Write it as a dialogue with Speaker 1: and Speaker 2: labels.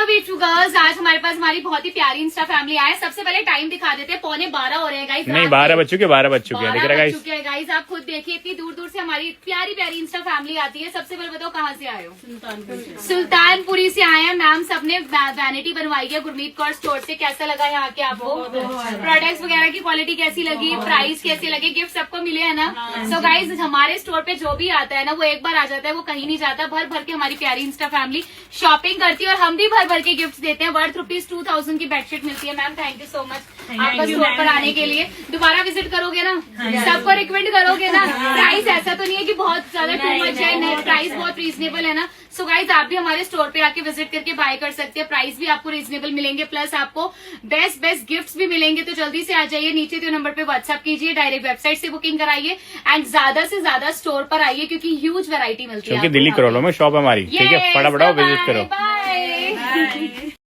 Speaker 1: Hello beautiful girls, आज हमारे पास हमारी बहुत ही प्यारी इंस्टा फैमिली आए। सबसे पहले टाइम दिखा देते हैं, 11:15 हो रहे हैं गाइस।
Speaker 2: नहीं 12 बज चुके, 12 बज चुके हैं, दिख रहा है गाइस।
Speaker 1: गाइस आप खुद देखिए, इतनी दूर दूर से हमारी प्यारी प्यारी इंस्टा फैमिली आती है। सबसे पहले बताओ कहाँ से आए हो? सुल्तानपुरी से आए हैं मैम। सबने वैनिटी बनवाई है गुरमीत कौर स्टोर से। कैसा लगा यहाँ के आपको? प्रोडक्ट्स वगैरह की क्वालिटी कैसी लगी, प्राइस कैसे लगे, गिफ्ट सबको मिले है ना? सो गाइज हमारे स्टोर पे जो भी आता है ना, वो एक बार आ जाता है, वो कहीं नहीं जाता। भर भर के हमारी प्यारी इंस्टा फैमिली शॉपिंग करती है और हम भी भर भर के गिफ्ट देते हैं। वर्थ ₹2000 की बेडशीट मिलती है। Ma'am thank you so much आपका स्टोर पर आने के लिए। दोबारा विजिट करोगे ना? सबको रिकमेंड करोगे ना? प्राइस ऐसा तो नहीं है कि बहुत ज्यादा टू मच है, प्राइस बहुत रीजनेबल है ना? सो गाइज आप भी हमारे स्टोर पे आके विजिट करके बाय कर सकते हैं। प्राइस भी आपको रीजनेबल मिलेंगे, प्लस आपको बेस्ट गिफ्ट्स भी मिलेंगे। तो जल्दी से आ जाइए, नीचे दिए नंबर पे व्हाट्सएप कीजिए, डायरेक्ट वेबसाइट से बुकिंग कराइए एंड ज्यादा से ज्यादा स्टोर पर आइए क्योंकि ह्यूज वैरायटी मिलती है।
Speaker 2: क्योंकि दिल्ली करोलो में शॉप है हमारी, ठीक है, फटाफट विजिट करो।
Speaker 1: बाय।